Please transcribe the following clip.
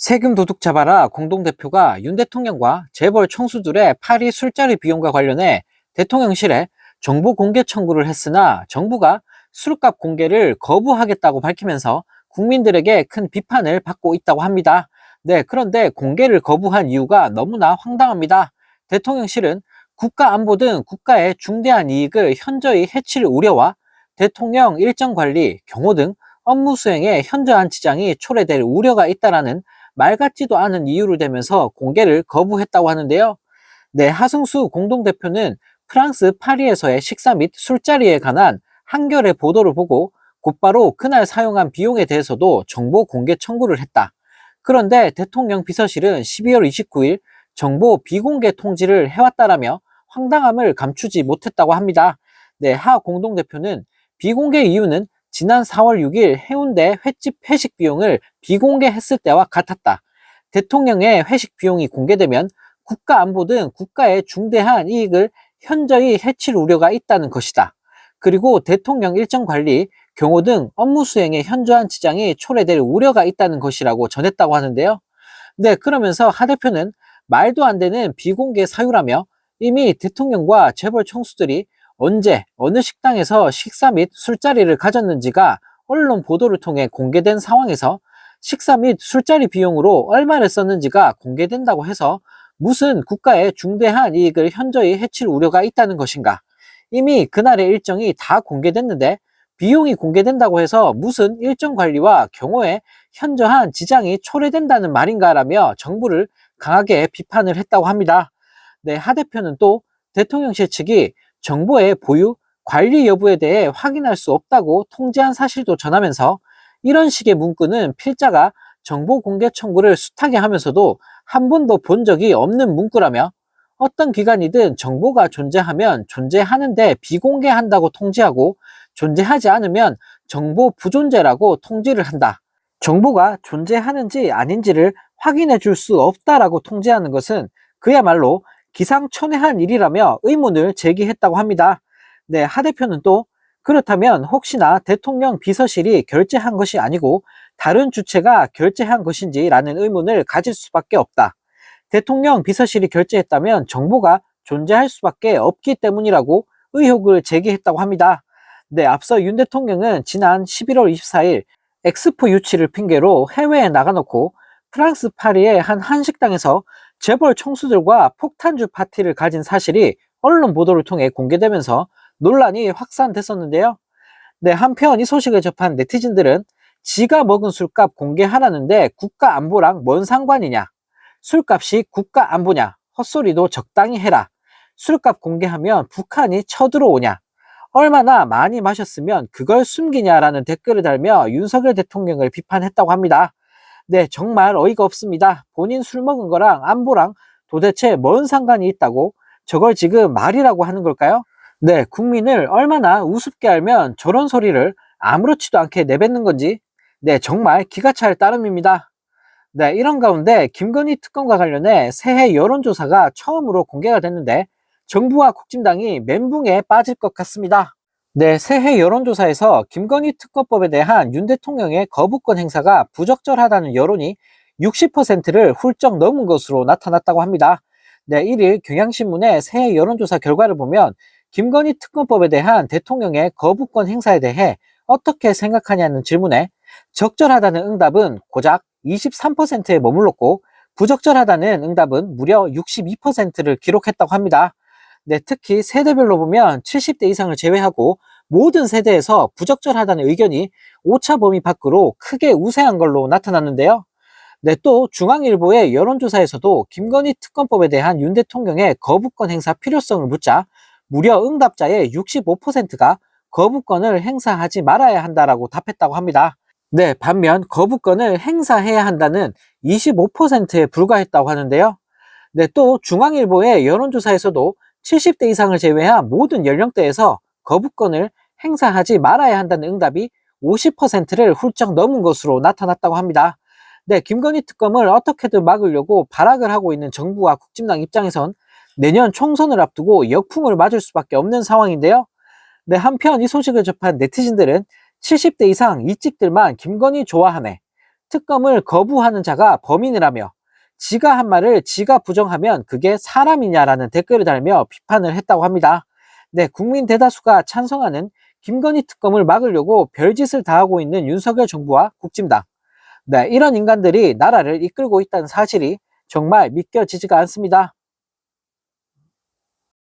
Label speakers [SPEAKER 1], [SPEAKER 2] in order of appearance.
[SPEAKER 1] 세금 도둑 잡아라 공동대표가 윤 대통령과 재벌 총수들의 파리 술자리 비용과 관련해 대통령실에 정보 공개 청구를 했으나 정부가 술값 공개를 거부하겠다고 밝히면서 국민들에게 큰 비판을 받고 있다고 합니다. 네, 그런데 공개를 거부한 이유가 너무나 황당합니다. 대통령실은 국가 안보 등 국가의 중대한 이익을 현저히 해칠 우려와 대통령 일정 관리, 경호 등 업무 수행에 현저한 지장이 초래될 우려가 있다라는 말 같지도 않은 이유를 대면서 공개를 거부했다고 하는데요. 네, 하승수 공동대표는 프랑스 파리에서의 식사 및 술자리에 관한 한겨레 보도를 보고 곧바로 그날 사용한 비용에 대해서도 정보 공개 청구를 했다. 그런데 대통령 비서실은 12월 29일 정보 비공개 통지를 해왔다라며 황당함을 감추지 못했다고 합니다. 네, 하 공동대표는 비공개 이유는 지난 4월 6일 해운대 횟집 회식 비용을 비공개했을 때와 같았다. 대통령의 회식 비용이 공개되면 국가 안보 등 국가의 중대한 이익을 현저히 해칠 우려가 있다는 것이다. 그리고 대통령 일정 관리, 경호 등 업무 수행에 현저한 지장이 초래될 우려가 있다는 것이라고 전했다고 하는데요. 네, 그러면서 하 대표는 말도 안 되는 비공개 사유라며 이미 대통령과 재벌 총수들이 언제, 어느 식당에서 식사 및 술자리를 가졌는지가 언론 보도를 통해 공개된 상황에서 식사 및 술자리 비용으로 얼마를 썼는지가 공개된다고 해서 무슨 국가의 중대한 이익을 현저히 해칠 우려가 있다는 것인가? 이미 그날의 일정이 다 공개됐는데 비용이 공개된다고 해서 무슨 일정 관리와 경호에 현저한 지장이 초래된다는 말인가라며 정부를 강하게 비판을 했다고 합니다. 네, 하 대표는 또 대통령실 측이 정보의 보유, 관리 여부에 대해 확인할 수 없다고 통지한 사실도 전하면서 이런 식의 문구는 필자가 정보 공개 청구를 숱하게 하면서도 한 번도 본 적이 없는 문구라며 어떤 기관이든 정보가 존재하면 존재하는데 비공개한다고 통지하고 존재하지 않으면 정보 부존재라고 통지를 한다. 정보가 존재하는지 아닌지를 확인해 줄 수 없다라고 통지하는 것은 그야말로 기상천외한 일이라며 의문을 제기했다고 합니다. 네, 하 대표는 또 그렇다면 혹시나 대통령 비서실이 결재한 것이 아니고 다른 주체가 결재한 것인지라는 의문을 가질 수밖에 없다. 대통령 비서실이 결재했다면 정보가 존재할 수밖에 없기 때문이라고 의혹을 제기했다고 합니다. 네, 앞서 윤 대통령은 지난 11월 24일 엑스포 유치를 핑계로 해외에 나가놓고 프랑스 파리의 한 한식당에서 재벌 총수들과 폭탄주 파티를 가진 사실이 언론 보도를 통해 공개되면서 논란이 확산됐었는데요. 네, 한편 이 소식을 접한 네티즌들은 지가 먹은 술값 공개하라는데 국가 안보랑 뭔 상관이냐? 술값이 국가 안보냐? 헛소리도 적당히 해라. 술값 공개하면 북한이 쳐들어오냐? 얼마나 많이 마셨으면 그걸 숨기냐라는 댓글을 달며 윤석열 대통령을 비판했다고 합니다. 네, 정말 어이가 없습니다. 본인 술 먹은 거랑 안보랑 도대체 뭔 상관이 있다고 저걸 지금 말이라고 하는 걸까요? 네, 국민을 얼마나 우습게 알면 저런 소리를 아무렇지도 않게 내뱉는 건지, 네, 정말 기가 찰 따름입니다. 네, 이런 가운데 김건희 특검과 관련해 새해 여론조사가 처음으로 공개가 됐는데 정부와 국진당이 멘붕에 빠질 것 같습니다. 네, 새해 여론조사에서 김건희 특검법에 대한 윤 대통령의 거부권 행사가 부적절하다는 여론이 60%를 훌쩍 넘은 것으로 나타났다고 합니다. 네, 1일 경향신문의 새해 여론조사 결과를 보면 김건희 특검법에 대한 대통령의 거부권 행사에 대해 어떻게 생각하냐는 질문에 적절하다는 응답은 고작 23%에 머물렀고 부적절하다는 응답은 무려 62%를 기록했다고 합니다. 네, 특히 세대별로 보면 70대 이상을 제외하고 모든 세대에서 부적절하다는 의견이 오차 범위 밖으로 크게 우세한 걸로 나타났는데요. 네, 또 중앙일보의 여론조사에서도 김건희 특검법에 대한 윤 대통령의 거부권 행사 필요성을 묻자 무려 응답자의 65%가 거부권을 행사하지 말아야 한다라고 답했다고 합니다. 네, 반면 거부권을 행사해야 한다는 25%에 불과했다고 하는데요. 네, 또 중앙일보의 여론조사에서도 70대 이상을 제외한 모든 연령대에서 거부권을 행사하지 말아야 한다는 응답이 50%를 훌쩍 넘은 것으로 나타났다고 합니다. 네, 김건희 특검을 어떻게든 막으려고 발악을 하고 있는 정부와 국진당 입장에선 내년 총선을 앞두고 역풍을 맞을 수밖에 없는 상황인데요. 네, 한편 이 소식을 접한 네티즌들은 70대 이상 이찍들만 김건희 좋아하네. 특검을 거부하는 자가 범인이라며 지가 한 말을 지가 부정하면 그게 사람이냐라는 댓글을 달며 비판을 했다고 합니다. 네, 국민 대다수가 찬성하는 김건희 특검을 막으려고 별짓을 다 하고 있는 윤석열 정부와 국진당. 네, 이런 인간들이 나라를 이끌고 있다는 사실이 정말 믿겨지지가 않습니다.